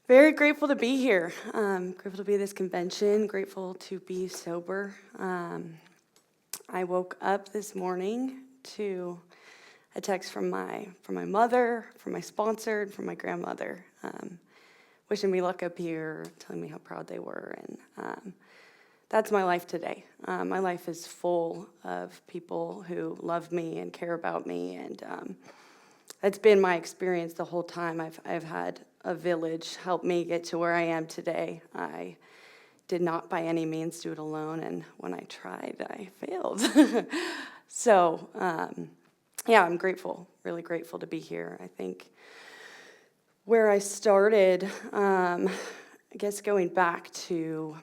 Very grateful to be here. Grateful to be at this convention. Grateful to be sober. I woke up this morning to a text from my mother, from my sponsor, and from my grandmother, wishing me luck up here, telling me how proud they were, and that's my life today. My life is full of people who love me and care about me, and that's been my experience the whole time. I've had a village help me get to where I am today. I did not by any means do it alone, and when I tried, I failed. So, yeah, I'm grateful, really grateful to be here. I think where I started, I guess going back to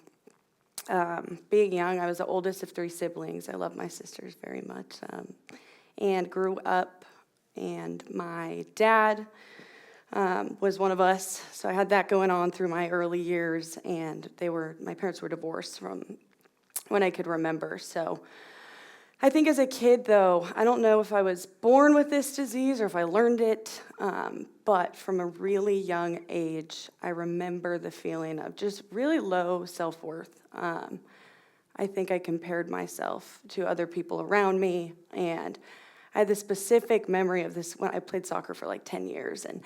being young, I was the oldest of 3 siblings. I love my sisters very much, and grew up, and my dad was one of us, so I had that going on through my early years, and my parents were divorced from when I could remember. So I think as a kid, though, I don't know if I was born with this disease or if I learned it, but from a really young age, I remember the feeling of just really low self-worth. I think I compared myself to other people around me, and I had this specific memory of this when I played soccer for like 10 years, and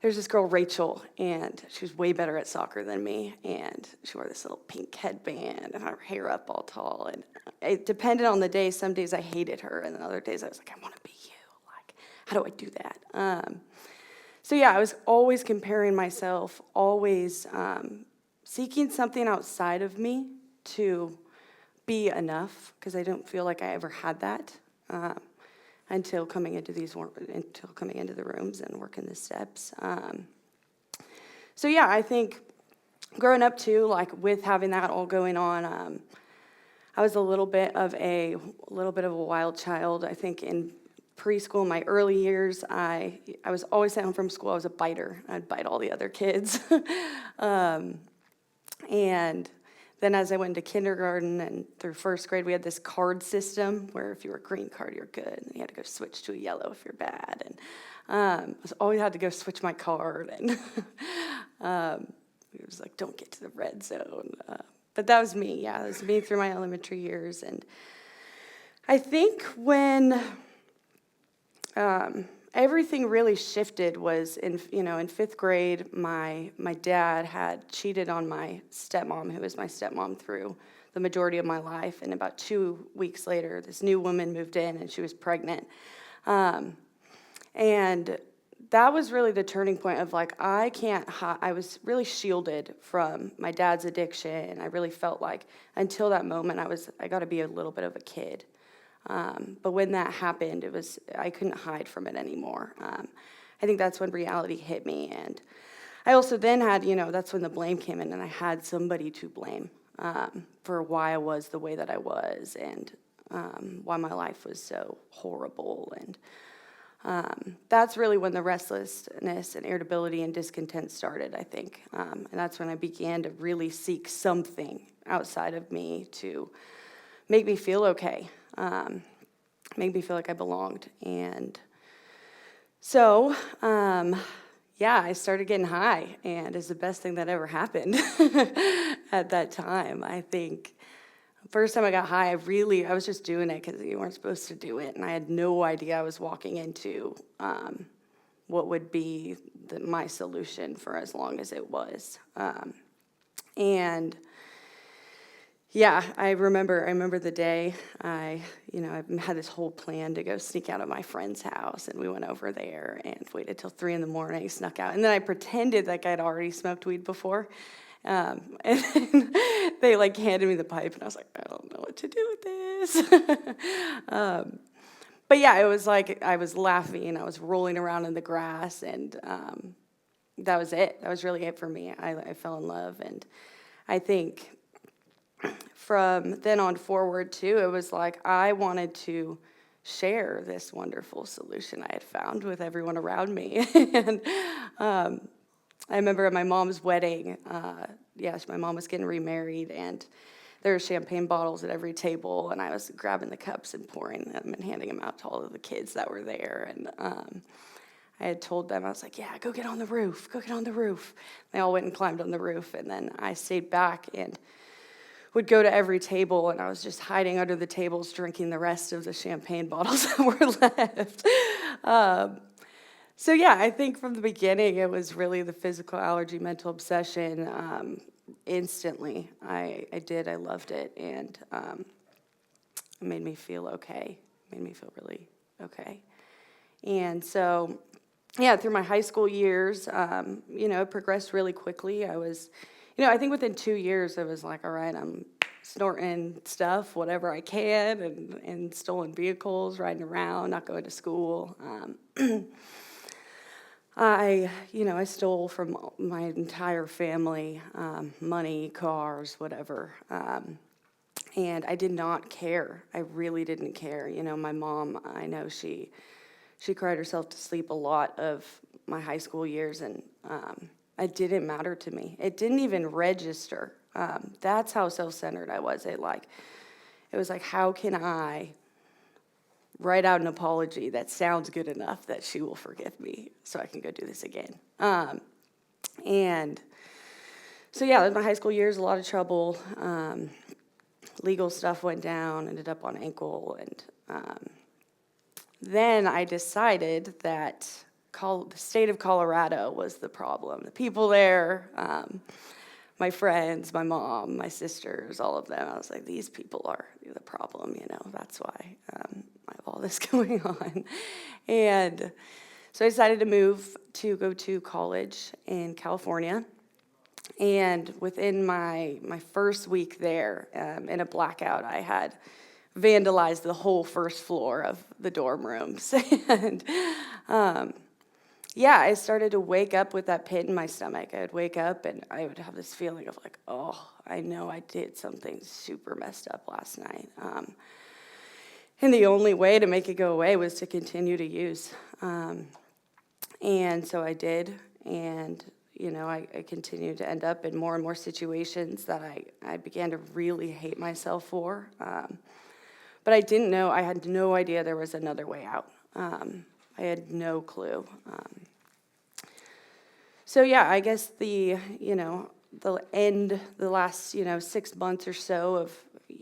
there's this girl, Rachel, and she was way better at soccer than me, and she wore this little pink headband and her hair up all tall, and it depended on the day. Some days I hated her, and then other days I was like, I want to be you. Like, how do I do that? So yeah, I was always comparing myself, always seeking something outside of me to be enough, because I don't feel like I ever had that. Until coming into the rooms and working the steps. So yeah, I think growing up too, like with having that all going on, I was a little bit of a wild child. I think in preschool, my early years, I was always sent home from school. I was a biter. I'd bite all the other kids, and then as I went into kindergarten and through first grade, we had this card system where if you were a green card, you're good. And you had to go switch to a yellow if you're bad. And I always had to go switch my card. And it was like, don't get to the red zone. But that was me. Yeah, that was me through my elementary years. And I think when everything really shifted was in 5th grade, my dad had cheated on my stepmom, who was my stepmom through the majority of my life. And about 2 weeks later, this new woman moved in, and she was pregnant. And that was really the turning point of like, I was really shielded from my dad's addiction. I really felt like until that moment, I got to be a little bit of a kid. But when that happened, I couldn't hide from it anymore. I think that's when reality hit me. And I also then had, that's when the blame came in, and I had somebody to blame for why I was the way that I was, and why my life was so horrible. And that's really when the restlessness and irritability and discontent started, I think. And that's when I began to really seek something outside of me to make me feel okay. Made me feel like I belonged. And so, I started getting high, and it's the best thing that ever happened at that time. I think first time I got high, I was just doing it because you weren't supposed to do it, and I had no idea I was walking into what would be my solution for as long as it was. Yeah, I remember the day I had this whole plan to go sneak out of my friend's house, and we went over there and waited till 3 a.m, snuck out. And then I pretended like I'd already smoked weed before. And then they handed me the pipe, and I was like, I don't know what to do with this. But yeah, it was like I was laughing, I was rolling around in the grass, and that was it. That was really it for me. I fell in love, and I think from then on forward, too, it was like I wanted to share this wonderful solution I had found with everyone around me. And I remember at my mom's wedding, my mom was getting remarried, and there were champagne bottles at every table, and I was grabbing the cups and pouring them and handing them out to all of the kids that were there. And I had told them, I was like, yeah, go get on the roof, go get on the roof. They all went and climbed on the roof, and then I stayed back and would go to every table, and I was just hiding under the tables drinking the rest of the champagne bottles that were left. So yeah, I think from the beginning it was really the physical allergy, mental obsession. Instantly, I loved it, and it made me feel okay, made me feel really okay. And so, yeah, through my high school years, it progressed really quickly. I was, I think within 2 years, I was like, all right, I'm snorting stuff, whatever I can, and stolen vehicles, riding around, not going to school. I stole from my entire family, money, cars, whatever. And I did not care. I really didn't care. My mom, I know she cried herself to sleep a lot of my high school years, and it didn't matter to me. It didn't even register. That's how self-centered I was. It was like, how can I write out an apology that sounds good enough that she will forgive me so I can go do this again? And so, yeah, in my high school years, a lot of trouble. Legal stuff went down, ended up on ankle, and then I decided that the state of Colorado was the problem. The people there, my friends, my mom, my sisters, all of them, I was like, these people are the problem, that's why I have all this going on. And so I decided to go to college in California. And within my first week there, in a blackout, I had vandalized the whole first floor of the dorm rooms. And I started to wake up with that pit in my stomach. I would wake up and I would have this feeling of like, oh, I know I did something super messed up last night. And the only way to make it go away was to continue to use. And so I did, and I continued to end up in more and more situations that I began to really hate myself for. But I didn't know, I had no idea there was another way out. I had no clue. I guess the last, 6 months or so of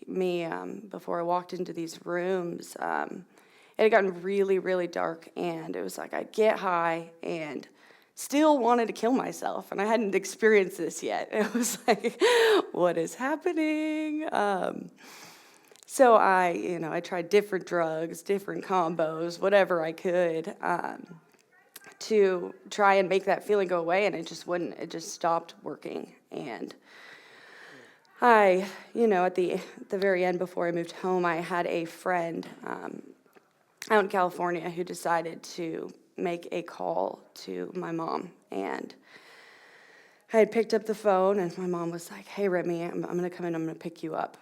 me, before I walked into these rooms, it had gotten really, really dark, and it was like I'd get high and still wanted to kill myself, and I hadn't experienced this yet. It was like, what is happening? So I tried different drugs, different combos, whatever I could, to try and make that feeling go away, and it just wouldn't. It just stopped working. And I, at the very end, before I moved home, I had a friend out in California who decided to make a call to my mom, and I had picked up the phone, and my mom was like, hey, Remy, I'm going to come in, I'm going to pick you up.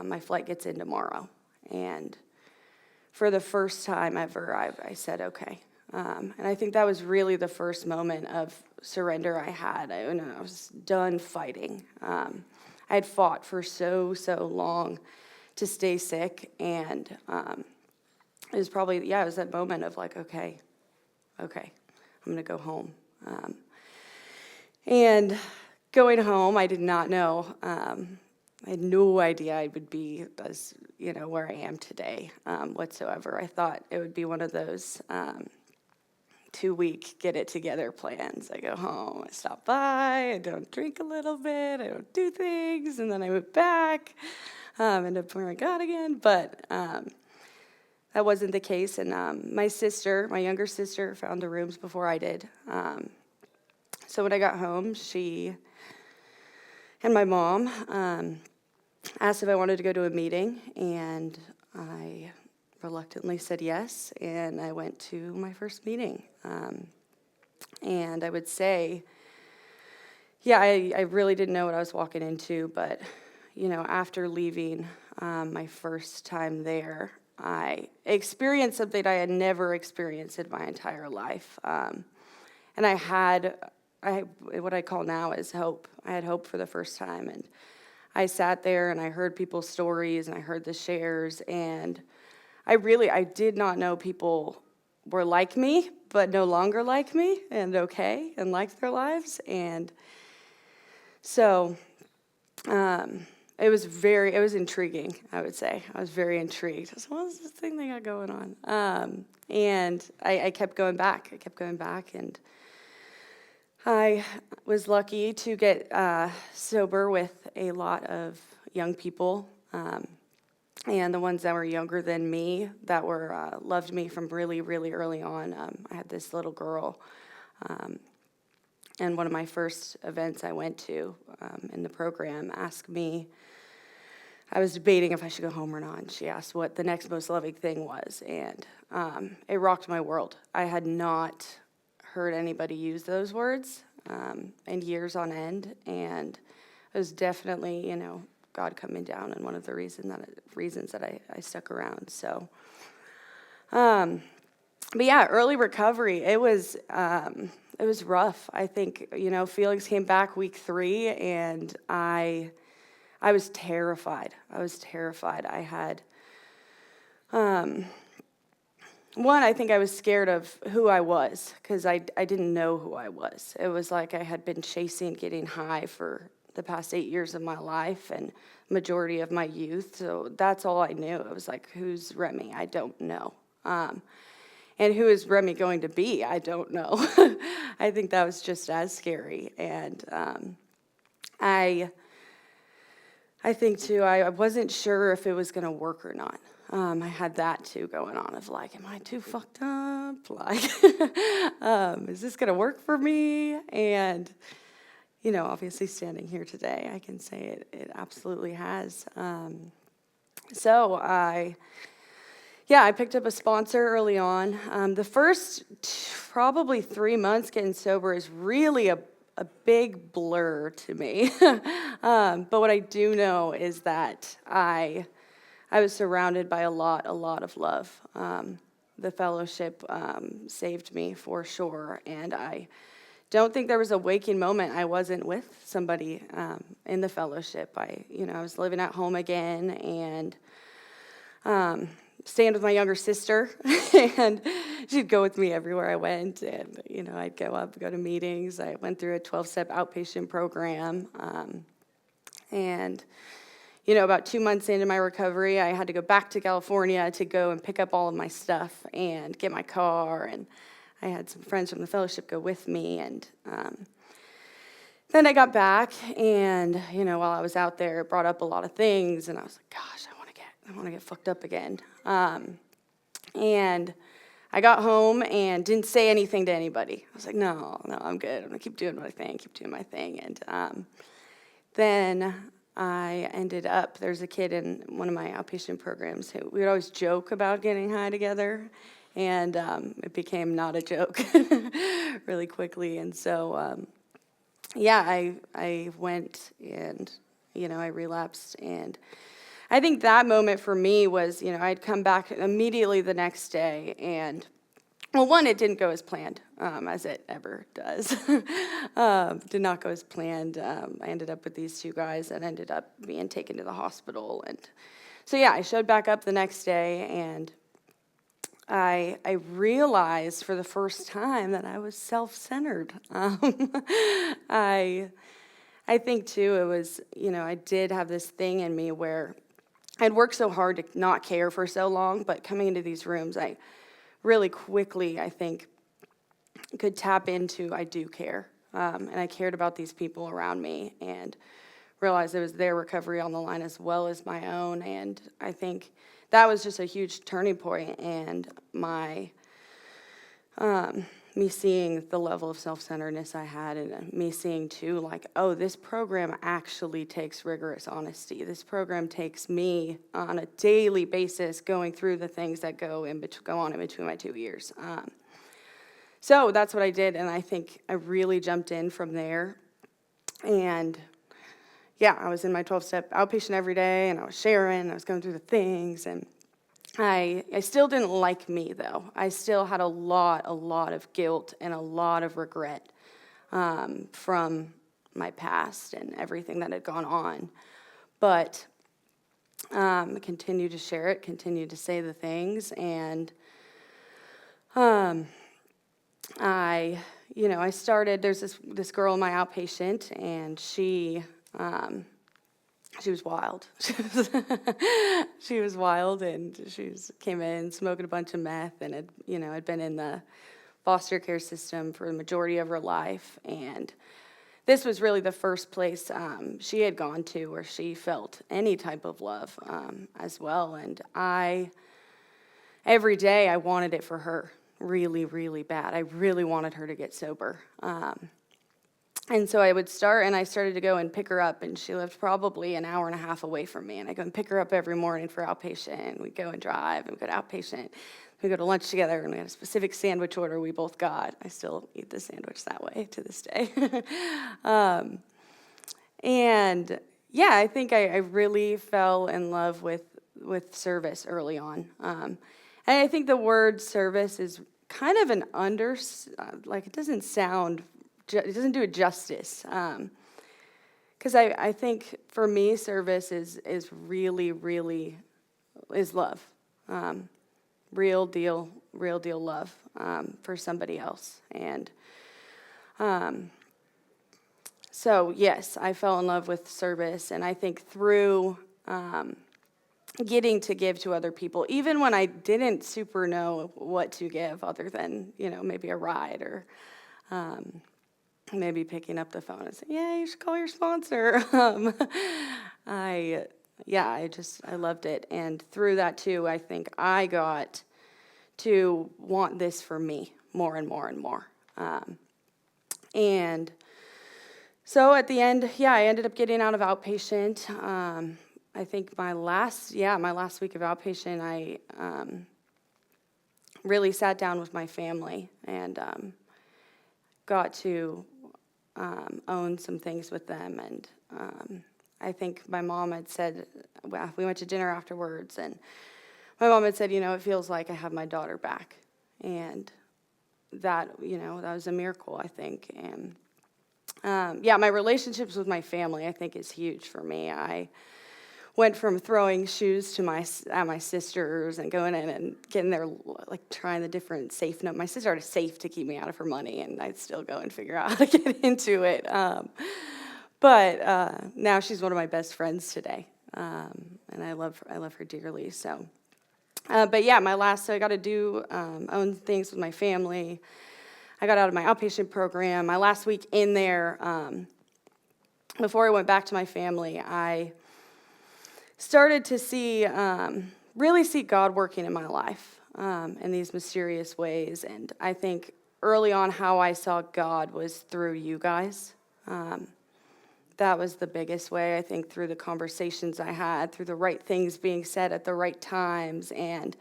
My flight gets in tomorrow. And for the first time ever, I said, okay. And I think that was really the first moment of surrender I had. I was done fighting. I had fought for so long to stay sick, and it was probably, it was that moment of like, okay, I'm going to go home. And going home, I did not know. I had no idea I would be as, where I am today whatsoever. I thought it would be one of those 2-week get it together plans. I go home, I stop by, I don't drink a little bit, I don't do things, and then I move back, end up where I got again. But that wasn't the case. And my younger sister, found the rooms before I did. So when I got home, she and my mom asked if I wanted to go to a meeting, and I reluctantly said yes, and I went to my first meeting. And I would say, I really didn't know what I was walking into, but, after leaving my first time there, I experienced something I had never experienced in my entire life. And I had what I call now is hope. I had hope for the first time, and I sat there and I heard people's stories and I heard the shares, and I did not know people were like me, but no longer like me, and okay, and liked their lives. And so it was intriguing, I would say. I was very intrigued. I was like, what is this thing they got going on? And I kept going back. And I was lucky to get sober with a lot of young people, and the ones that were younger than me that were loved me from really, really early on. I had this little girl, and one of my first events I went to in the program asked me, I was debating if I should go home or not, and she asked what the next most loving thing was, and it rocked my world. I had not heard anybody use those words in years on end, and it was definitely, God coming down, and one of the reasons that I stuck around. So, but yeah, early recovery, it was rough. I think, Felix came back week 3, and I was terrified. I had, I think I was scared of who I was, because I didn't know who I was. It was like I had been chasing getting high for the past 8 years of my life and majority of my youth. So that's all I knew. It was like, who's Remy? I don't know. And who is Remy going to be? I don't know. I think that was just as scary. And I think, too, I wasn't sure if it was going to work or not. I had that, too, going on of like, am I too fucked up? Like, is this going to work for me? And, obviously standing here today, I can say it absolutely has. So I picked up a sponsor early on. The first probably 3 months getting sober is really a big blur to me. But what I do know is that I was surrounded by a lot of love. The fellowship saved me for sure, and I don't think there was a waking moment I wasn't with somebody in the fellowship. I was living at home again, and staying with my younger sister, and she'd go with me everywhere I went, and, I'd go to meetings. I went through a 12-step outpatient program, and, about 2 months into my recovery, I had to go back to California to go and pick up all of my stuff and get my car, and I had some friends from the fellowship go with me, and then I got back, and, while I was out there, it brought up a lot of things, and I was like, gosh, I want to get fucked up again. And I got home and didn't say anything to anybody. I was like, no, I'm good. I'm going to keep doing my thing. And then I ended up, there's a kid in one of my outpatient programs who we would always joke about getting high together. And it became not a joke really quickly. And so, I went and, I relapsed. And I think that moment for me was, I'd come back immediately the next day, and, well, one, it didn't go as planned, as it ever does. Did not go as planned. I ended up with these 2 guys that ended up being taken to the hospital. And so, I showed back up the next day, and I realized for the first time that I was self-centered. I think, too, it was, I did have this thing in me where I'd worked so hard to not care for so long, but coming into these rooms, I really quickly, I think, could tap into I do care. And I cared about these people around me and realized it was their recovery on the line as well as my own. And I think that was just a huge turning point, and me seeing the level of self-centeredness I had, and me seeing, too, like, oh, this program actually takes rigorous honesty. This program takes me on a daily basis going through the things that go on in between my 2 years. So that's what I did, and I think I really jumped in from there. And, I was in my 12-step outpatient every day, and I was sharing, I was going through the things, and I still didn't like me, though. I still had a lot of guilt and a lot of regret from my past and everything that had gone on. But I continued to share it, continued to say the things, and Um, I started, there's this girl in my outpatient, and she was wild. She was wild, and came in smoking a bunch of meth, and had been in the foster care system for the majority of her life. And this was really the first place she had gone to where she felt any type of love as well. And every day I wanted it for her really, really bad. I really wanted her to get sober. And so I started to go and pick her up, and she lived probably an hour and a half away from me. And I go and pick her up every morning for outpatient. We'd go and drive, and we'd go to outpatient. We go to lunch together, and we had a specific sandwich order we both got. I still eat the sandwich that way to this day. I think I really fell in love with service early on. And I think the word service is kind of an it doesn't do it justice. Because I think for me, service is really, really is love. Real deal love for somebody else. And so, yes, I fell in love with service. And I think through getting to give to other people, even when I didn't super know what to give other than, maybe a ride or maybe picking up the phone and saying, yeah, you should call your sponsor. I loved it. And through that too, I think I got to want this for me more and more and more. And so at the end, I ended up getting out of outpatient. I think my last week of outpatient, I really sat down with my family and got to own some things with them. And I think my mom had said, we went to dinner afterwards, and my mom had said, it feels like I have my daughter back. And that was a miracle, I think. And my relationships with my family, I think, is huge for me. I went from throwing shoes at my sisters and going in and getting there, like trying the different safe note. My sister had a safe to keep me out of her money, and I'd still go and figure out how to get into it. But now she's one of my best friends today, and I love her dearly. So, so I got to own things with my family. I got out of my outpatient program. My last week in there, before I went back to my family, I started to really see God working in my life in these mysterious ways. And I think early on how I saw God was through you guys. That was the biggest way, I think, through the conversations I had, through the right things being said at the right times, and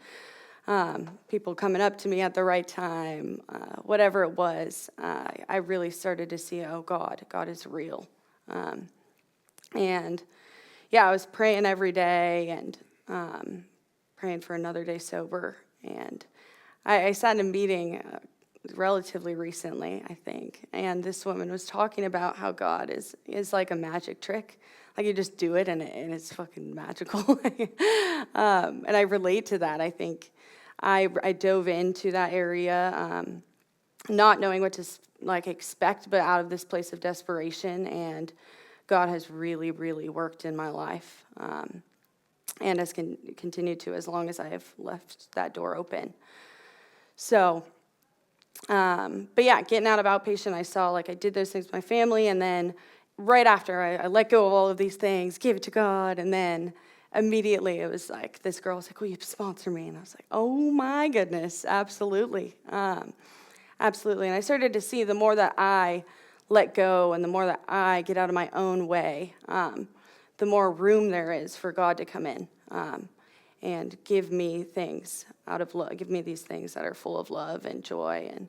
people coming up to me at the right time, whatever it was. I really started to see, God is real. I was praying every day and praying for another day sober. And I sat in a meeting relatively recently, I think, and this woman was talking about how God is like a magic trick. Like you just do it and it's fucking magical. And I relate to that. I think I dove into that area not knowing what to expect, but out of this place of desperation, and God has really, really worked in my life, and has continued to as long as I have left that door open. So, getting out of outpatient, I saw I did those things with my family, and then right after I let go of all of these things, gave it to God, and then immediately it was this girl was like, will you sponsor me? And I was like, oh my goodness, absolutely. Absolutely. And I started to see the more that I let go and the more that I get out of my own way, the more room there is for God to come in and give me things out of love, give me these things that are full of love and joy. And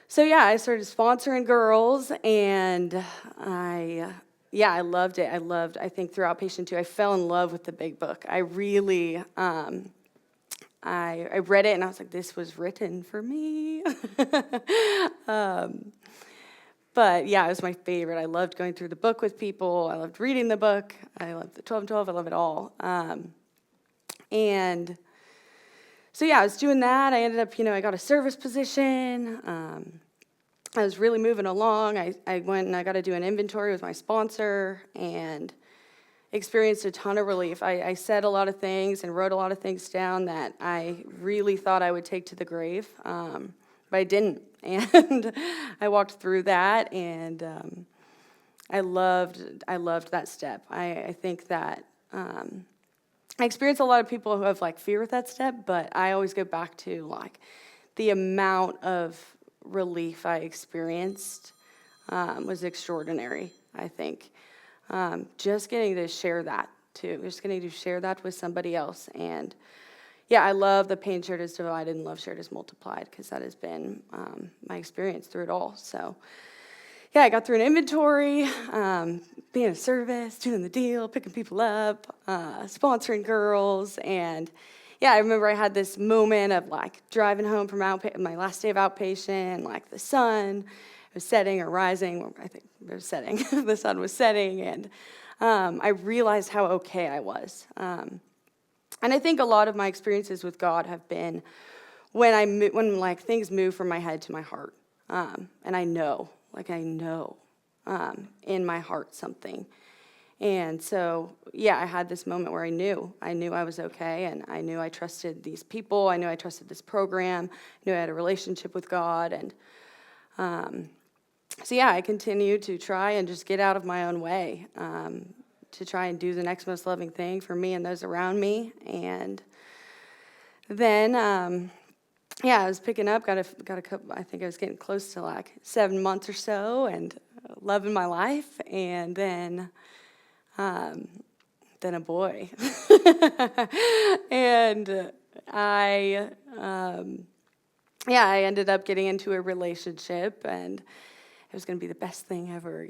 so, I started sponsoring girls, and I loved it. I think through outpatient too, I fell in love with the big book. I really, I read it and I was like, this was written for me. But it was my favorite. I loved going through the book with people. I loved reading the book. I loved the 12 and 12. I love it all. And So yeah, I was doing that. I ended up, I got a service position. I was really moving along. I went and I got to do an inventory with my sponsor and experienced a ton of relief. I said a lot of things and wrote a lot of things down that I really thought I would take to the grave, but I didn't. And I walked through that, and I loved that step. I think that I experience a lot of people who have like fear with that step, but I always go back to like the amount of relief I experienced was extraordinary, I think. Just getting to share that too, just getting to share that with somebody else. And yeah, I love the pain shared is divided and love shared is multiplied, because that has been my experience through it all. So yeah, I got through an inventory, being a service, doing the deal, picking people up, sponsoring girls. And yeah, I remember I had this moment of like driving home from my last day of outpatient, like the sun was setting or rising. Well, I think it was setting. The sun was setting, and I realized how okay I was. And I think a lot of my experiences with God have been when like things move from my head to my heart, and I know in my heart something. And so, yeah, I had this moment where I knew I was okay, and I knew I trusted these people, I knew I trusted this program, I knew I had a relationship with God, and so yeah, I continued to try and just get out of my own way, to try and do the next most loving thing for me and those around me. And then, yeah, I was picking up, got a couple, I think I was getting close to like 7 months or so, and loving my life, and then a boy. And I ended up getting into a relationship, and it was going to be the best thing ever,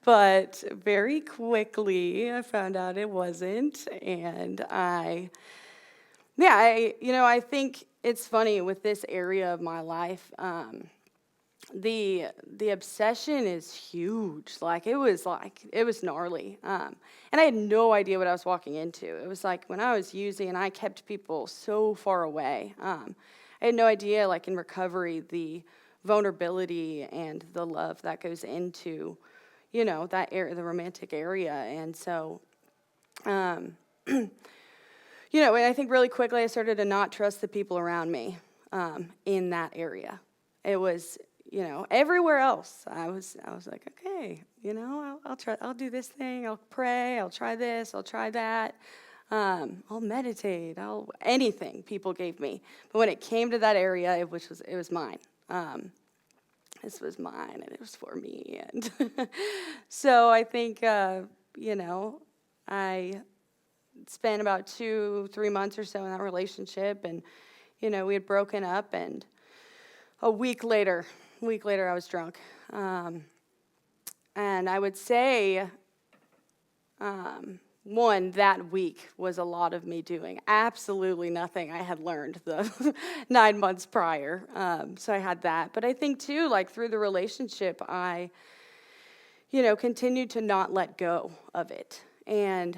But very quickly, I found out it wasn't, and I think it's funny with this area of my life. The obsession is huge. It was gnarly. And I had no idea what I was walking into. It was like when I was using, and I kept people so far away. I had no idea, like in recovery, the vulnerability and the love that goes into, that area, the romantic area. And so, and I think really quickly I started to not trust the people around me in that area. It was, everywhere else, I was like, okay, I'll try, I'll do this thing, I'll pray, I'll try this, I'll try that, I'll meditate, anything people gave me. But when it came to that area, it was mine. This was mine, and it was for me. And so I think, I spent about 2-3 months or so in that relationship, and, we had broken up, and a week later I was drunk. And I would say, that week was a lot of me doing absolutely nothing I had learned the 9 months prior. So I had that. But I think, too, through the relationship, I, continued to not let go of it. And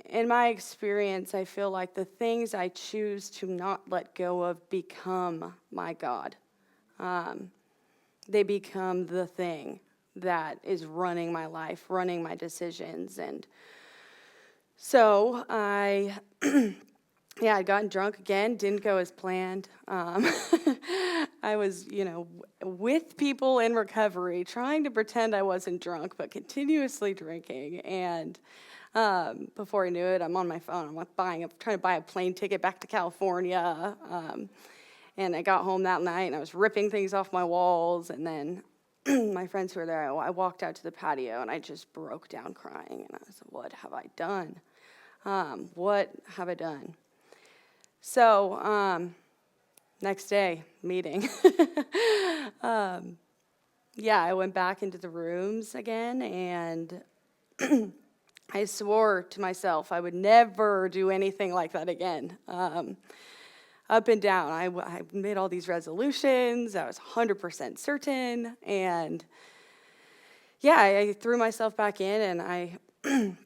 in my experience, I feel like the things I choose to not let go of become my God. They become the thing that is running my life, running my decisions. And so I'd gotten drunk again, didn't go as planned. I was, with people in recovery, trying to pretend I wasn't drunk, but continuously drinking. And before I knew it, I'm on my phone. I'm trying to buy a plane ticket back to California. And I got home that night, and I was ripping things off my walls. And then my friends who were there, I walked out to the patio, and I just broke down crying. And I was like, what have I done? What have I done? So next day, meeting. I went back into the rooms again, and I swore to myself I would never do anything like that again. Up and down. I made all these resolutions. I was 100% certain. And I threw myself back in, and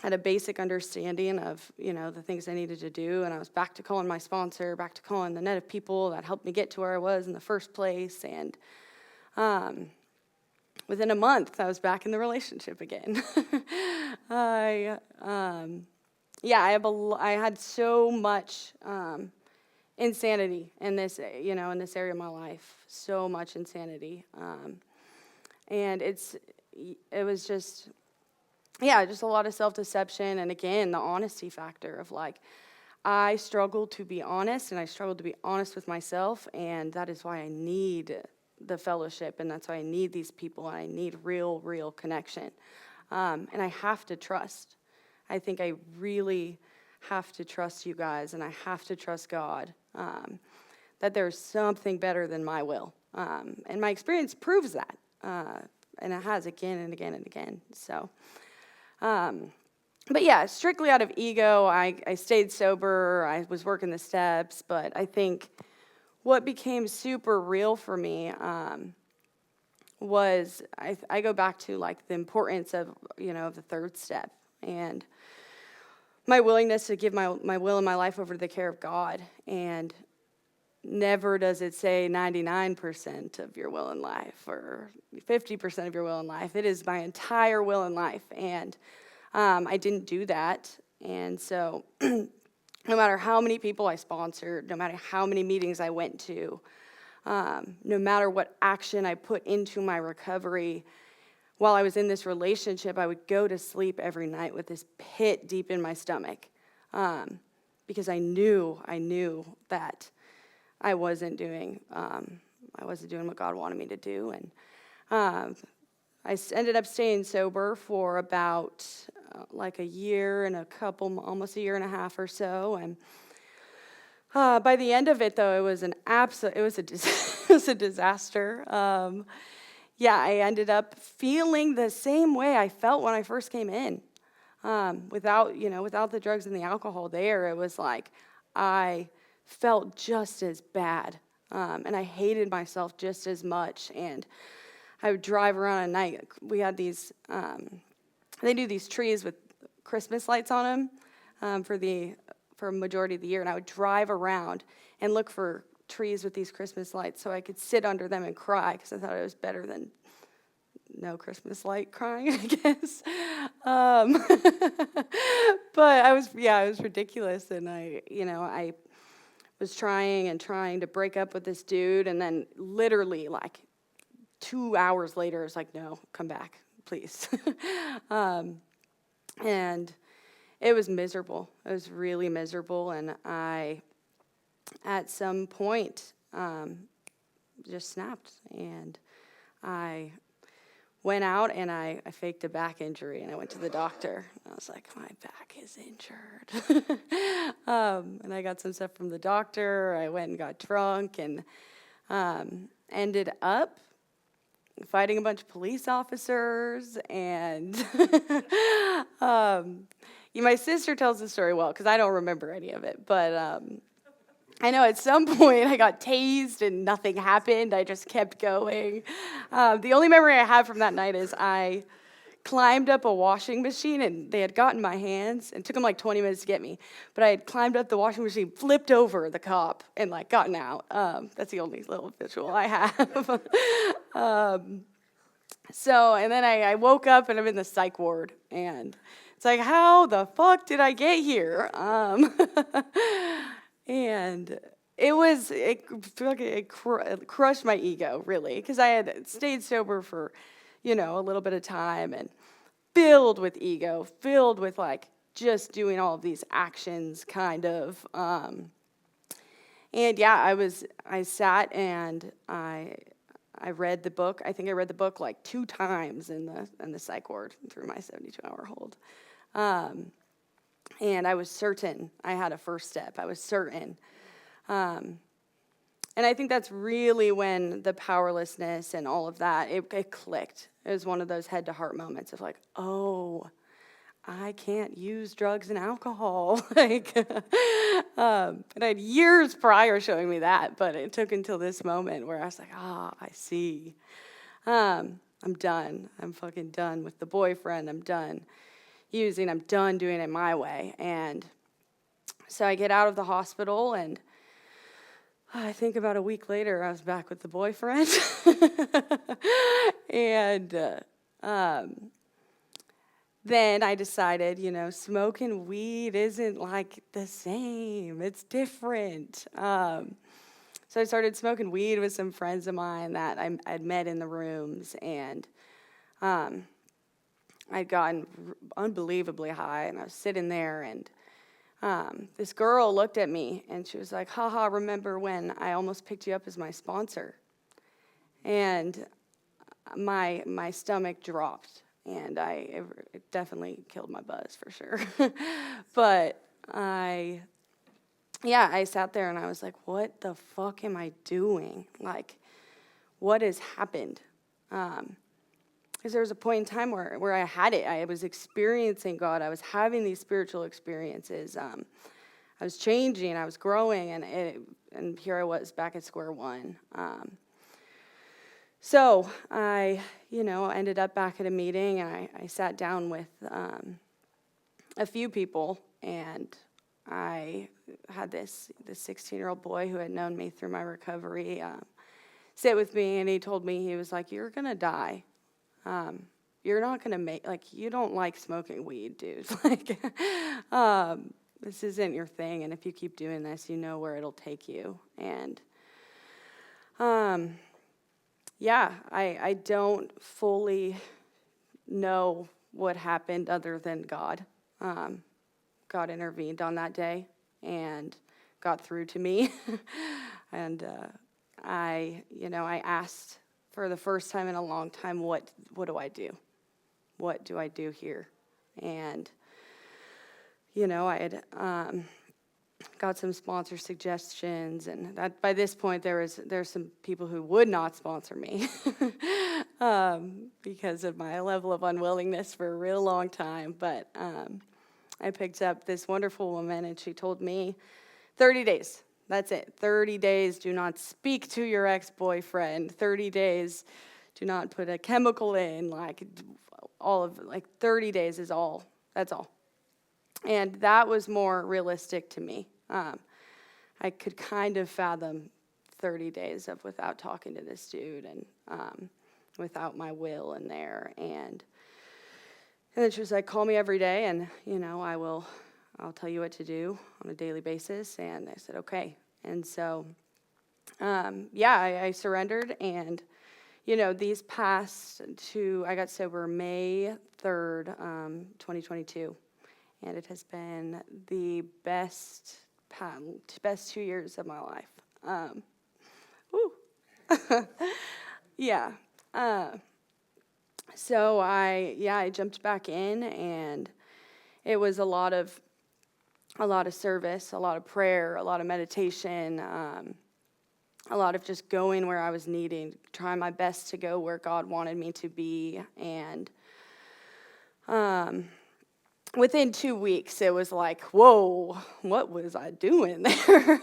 had a basic understanding of, the things I needed to do. And I was back to calling my sponsor, back to calling the net of people that helped me get to where I was in the first place. And within a month, I was back in the relationship again. I had so much insanity in this, in this area of my life. So much insanity. And it was just a lot of self-deception. And again, the honesty factor of I struggled to be honest, and I struggled to be honest with myself. And that is why I need the fellowship, and that's why I need these people, and I need real connection. And I have to trust. I think I really have to trust you guys, and I have to trust God, that there's something better than my will. And my experience proves that, and it has again and again and again. So, but yeah, strictly out of ego, I stayed sober. I was working the steps, but I think what became super real for me was I go back to the importance of of the third step, and my willingness to give my will and my life over to the care of God. And never does it say 99% of your will in life or 50% of your will in life. It is my entire will in life, and I didn't do that. And so no matter how many people I sponsored, no matter how many meetings I went to, no matter what action I put into my recovery, while I was in this relationship, I would go to sleep every night with this pit deep in my stomach, because I knew that I wasn't doing what God wanted me to do. And I ended up staying sober for about a year and almost a year and a half or so. And by the end of it, though, it was a disaster. I ended up feeling the same way I felt when I first came in. Without the drugs and the alcohol there, it was I felt just as bad. And I hated myself just as much. And I would drive around at night. We had these, they do these trees with Christmas lights on them for a majority of the year. And I would drive around and look for trees with these Christmas lights so I could sit under them and cry, because I thought it was better than no Christmas light crying, I guess. But it was ridiculous. And I was trying to break up with this dude. And then literally 2 hours later, it's no, come back, please. And it was miserable. It was really miserable. And I, at some point, just snapped. And I went out and I faked a back injury, and I went to the doctor. I was like, my back is injured. And I got some stuff from the doctor. I went and got drunk and ended up fighting a bunch of police officers. And my sister tells the story well, because I don't remember any of it. But I know at some point I got tased and nothing happened. I just kept going. The only memory I have from that night is I climbed up a washing machine, and they had gotten my hands, and it took them 20 minutes to get me. But I had climbed up the washing machine, flipped over the cop, and gotten out. That's the only little visual I have. And then I woke up, and I'm in the psych ward, and it's how the fuck did I get here? And it crushed my ego, really, because I had stayed sober for, a little bit of time, and filled with ego, filled with just doing all of these actions, kind of. I sat and I read the book. I think I read the book 2 times in the psych ward through my 72-hour hold. And I was certain I had a first step. I was certain. And I think that's really when the powerlessness and all of that, it clicked. It was one of those head-to-heart moments of oh, I can't use drugs and alcohol. And I had years prior showing me that, but it took until this moment where I was I see. I'm done. I'm fucking done with the boyfriend. I'm done, using. I'm done doing it my way. And so I get out of the hospital, and I think about a week later, I was back with the boyfriend. And then I decided, smoking weed isn't like the same. It's different. So I started smoking weed with some friends of mine that I'd met in the rooms, and I'd gotten unbelievably high, and I was sitting there, and this girl looked at me, and she was like, haha, remember when I almost picked you up as my sponsor? And my stomach dropped, and it definitely killed my buzz for sure. But I sat there and I was like, what the fuck am I doing? Like, what has happened? Because there was a point in time where I had it. I was experiencing God. I was having these spiritual experiences. I was changing. I was growing, and here I was back at square one. So I, ended up back at a meeting, and I sat down with a few people, and I had this 16-year-old boy who had known me through my recovery sit with me, and he told me, he was like, you're going to die. You're not going to you don't like smoking weed, dude. This isn't your thing, and if you keep doing this, you know where it'll take you. And I don't fully know what happened other than God. God intervened on that day and got through to me. And I asked for the first time in a long time, what do I do? What do I do here? And, I had got some sponsor suggestions, and that by this point there's some people who would not sponsor me because of my level of unwillingness for a real long time. But I picked up this wonderful woman, and she told me 30 days. That's it. 30 days, do not speak to your ex-boyfriend. 30 days, do not put a chemical in. 30 days is all. That's all. And that was more realistic to me. I could kind of fathom 30 days of without talking to this dude and without my will in there. And then she was like, call me every day, and, I'll tell you what to do on a daily basis. And I said, okay. And so, I surrendered. And, these past I got sober May 3rd, 2022. And it has been the best 2 years of my life. Yeah. So I jumped back in, and it was a lot of service, a lot of prayer, a lot of meditation, a lot of just going where I was needing, trying my best to go where God wanted me to be. And within 2 weeks, it was like, whoa, what was I doing there?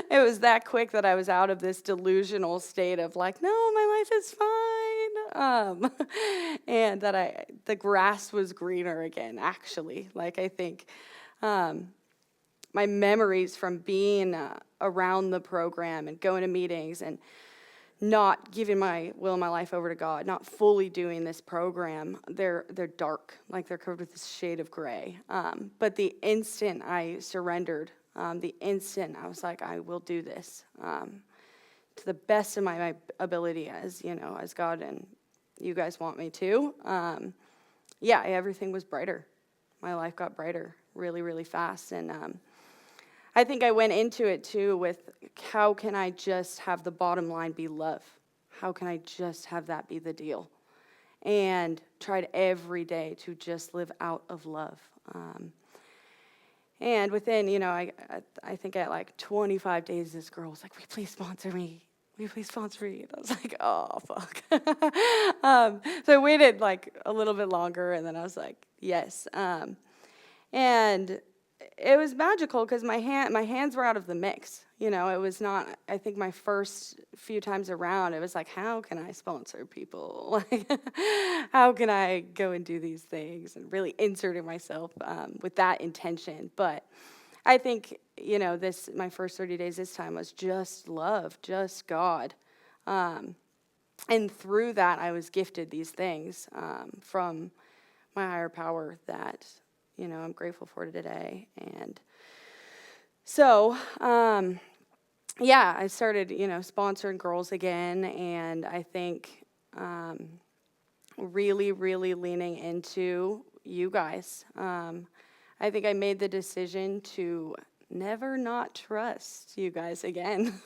It was that quick that I was out of this delusional state of like, no, my life is fine. And that the grass was greener again, actually. I think my memories from being around the program and going to meetings and not giving my will and my life over to God, not fully doing this program, they're dark, they're covered with this shade of gray. But the instant I surrendered, the instant I was like, I will do this to the best of my ability, as God and you guys want me to. Everything was brighter. My life got brighter really, really fast. And I think I went into it too with, how can I just have the bottom line be love? How can I just have that be the deal? And tried every day to just live out of love. And within, I think at 25 days, this girl was like, will you please sponsor me? Will you please sponsor me? And I was like, oh, fuck. So I waited a little bit longer, and then I was like, yes. And it was magical because my hands were out of the mix. It was not, I think my first few times around, it was like, how can I sponsor people? Like, how can I go and do these things? And really inserting myself with that intention. But I think, my first 30 days this time was just love, just God. And through that, I was gifted these things from my higher power that, I'm grateful for today. And so, I started, sponsoring girls again, and I think really, really leaning into you guys. I think I made the decision to never not trust you guys again.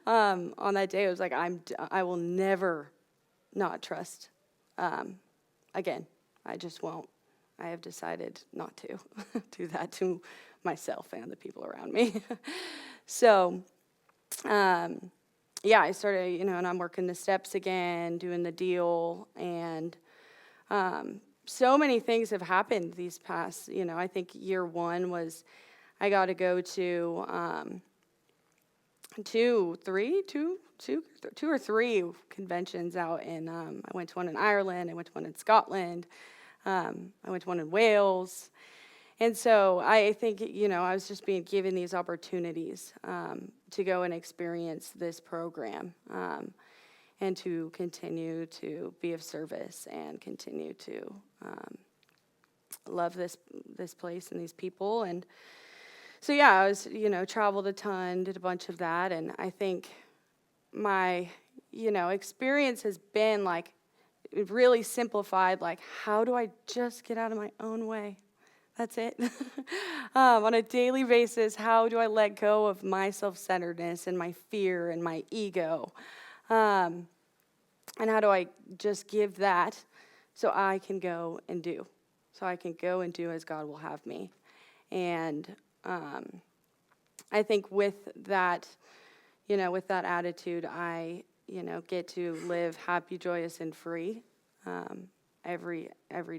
On that day, I was like, I will never not trust again. I just won't. I have decided not to do that to myself and the people around me. So, I started, and I'm working the steps again, doing the deal, and so many things have happened these past, I think year one was I got to go to two or three conventions out in, I went to one in Ireland, I went to one in Scotland, I went to one in Wales. And so I think, I was just being given these opportunities to go and experience this program and to continue to be of service and continue to love this place and these people. And so, I was, traveled a ton, did a bunch of that. And I think my, experience has been like really simplified, like, how do I just get out of my own way? That's it. On a daily basis, how do I let go of my self-centeredness and my fear and my ego? And how do I just give that so I can go and do? So I can go and do as God will have me. And I think with that, with that attitude, I, get to live happy, joyous, and free every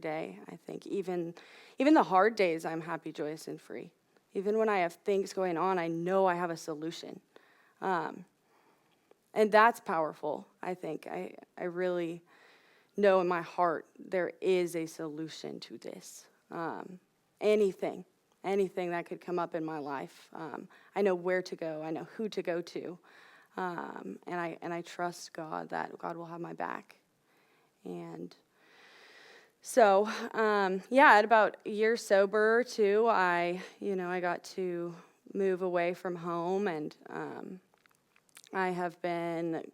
day. I think even the hard days, I'm happy, joyous, and free. Even when I have things going on, I know I have a solution. And that's powerful, I think. I really know in my heart there is a solution to this. Anything that could come up in my life. I know where to go. I know who to go to. And I trust God that God will have my back. And so, at about a year sober too, I got to move away from home, and I have been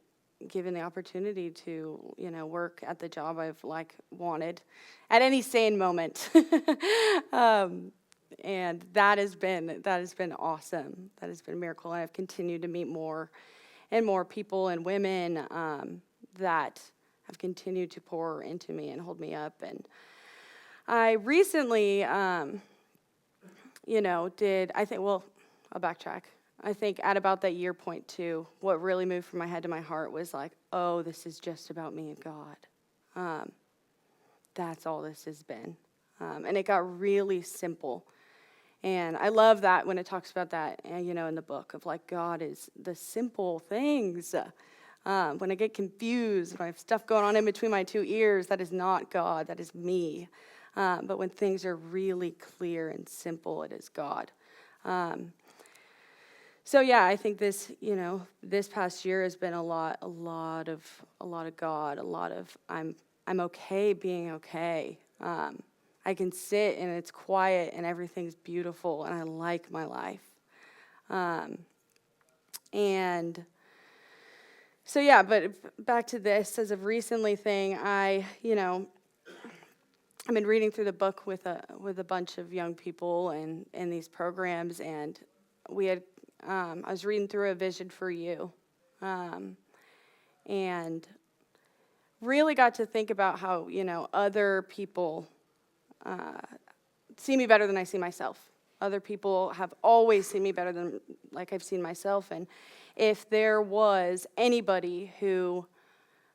given the opportunity to, work at the job I've wanted at any sane moment. And that has been awesome. That has been a miracle. And I've continued to meet more and more people and women that have continued to pour into me and hold me up. And I recently, I'll backtrack. I think at about that year point too, what really moved from my head to my heart was like, oh, this is just about me and God. That's all this has been. And it got really simple. And I love that when it talks about that, in the book of like God is the simple things. When I get confused, when I have stuff going on in between my two ears, that is not God, that is me. But when things are really clear and simple, it is God. I think this, this past year has been a lot of God, a lot of I'm okay being okay. I can sit and it's quiet and everything's beautiful and I like my life. But back to this, as of recently thing, I've been reading through the book with a bunch of young people and in these programs, and I was reading through A Vision for You, and really got to think about how, other people see me better than I see myself. Other people have always seen me better than I've seen myself. And if there was anybody who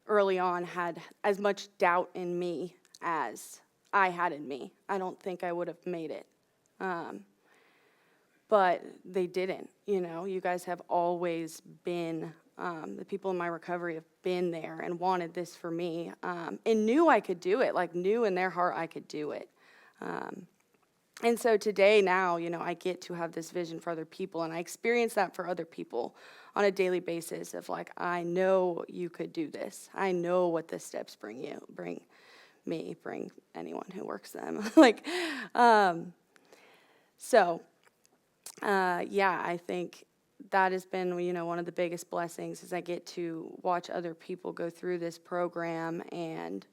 early on had as much doubt in me as I had in me, I don't think I would have made it. but they didn't. You guys have always been, the people in my recovery have been there and wanted this for me, and knew I could do it, like knew in their heart I could do it. And so today, now, I get to have this vision for other people, and I experience that for other people on a daily basis of like, I know you could do this. I know what the steps bring anyone who works them. I think that has been, one of the biggest blessings is I get to watch other people go through this program and,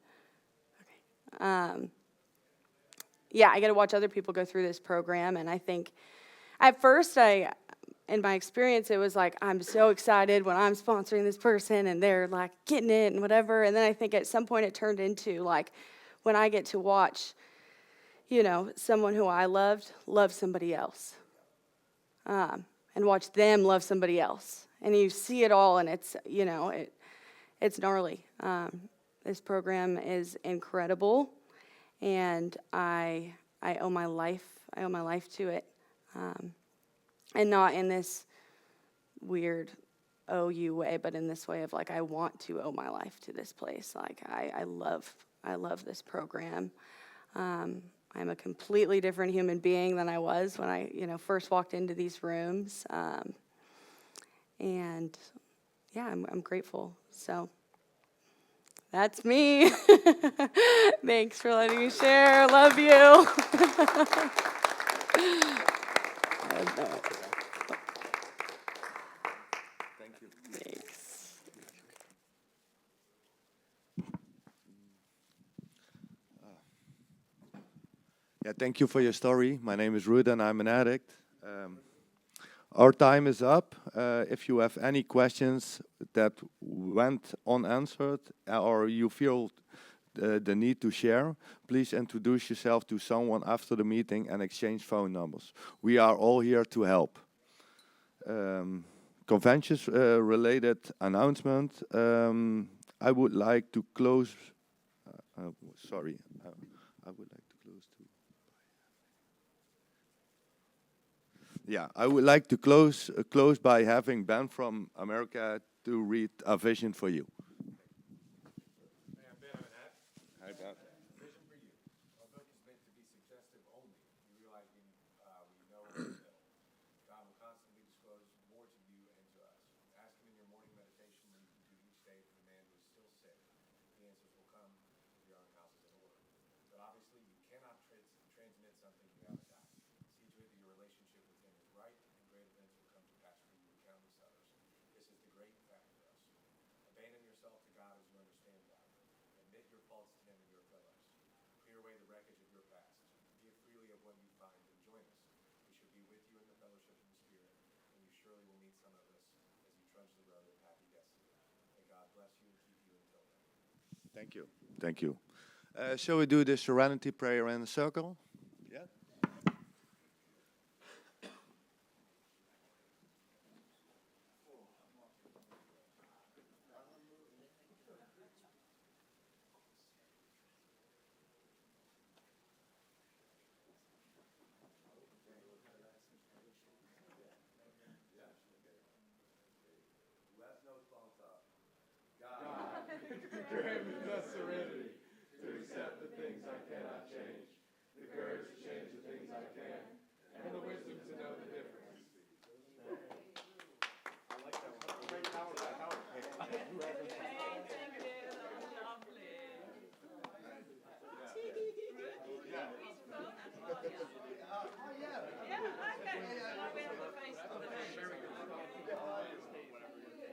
I get to watch other people go through this program, and I think at first in my experience, it was like, I'm so excited when I'm sponsoring this person and they're like getting it and whatever. And then I think at some point it turned into like when I get to watch, someone who I loved love somebody else, and watch them love somebody else. And you see it all, and it's, it's gnarly. This program is incredible, and I owe my life to it. And not in this weird OU way, but in this way of like, I want to owe my life to this place. Like, I love this program. I'm a completely different human being than I was when I, first walked into these rooms. I'm grateful. So that's me. Thanks for letting me share. Love you. Thank you. Thanks. Thank you for your story. My name is Ruud and I'm an addict. Our time is up. If you have any questions that went unanswered or you feel the need to share, please introduce yourself to someone after the meeting and exchange phone numbers. We are all here to help. Conventions related announcement. I would like to close. I would like to close too. I would like to close by having Ben from America to read a vision for you. Hi, Ben. Vision for you. Our book is meant to be suggestive only. You realizing we know in the middle. God will constantly disclose more to you and to us. Ask Him in your morning meditation when you do each day for the man who is still sick. The answers will come if your own house is in order. But obviously, you cannot transmit something you haven't got. See to it that your relationship with Him is right, and great events will come to pass for you and countless others. This is the great fact for us. Abandon yourself to God as you understand God. Admit your faults to Him and your fellows. Clear away the wreckage of your past. Give freely of what you find and join us. We shall be with you in the fellowship of the Spirit, and you surely will meet some of us as you trudge the road of happy destiny. May God bless you and keep you until then. Thank you. Thank you. Shall we do the serenity prayer in a circle? Yeah. Grant me the serenity to accept the things I cannot change, the courage to change the things I can, and the wisdom to know the difference. I like that one. Great power by Howard.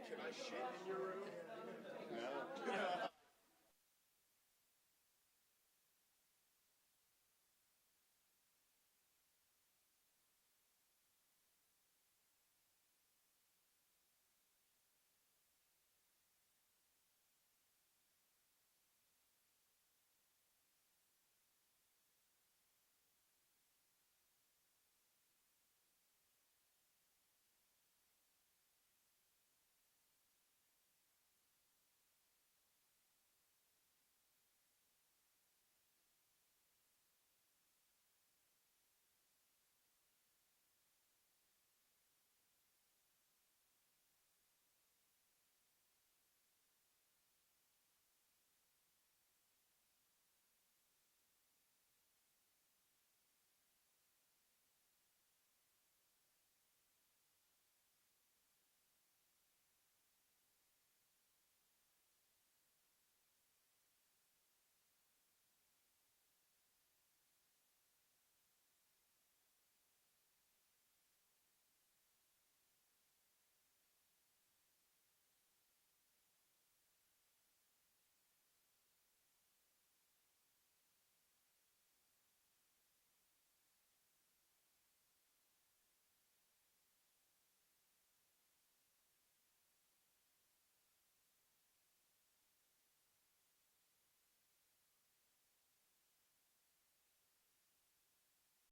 Can I shit in your room?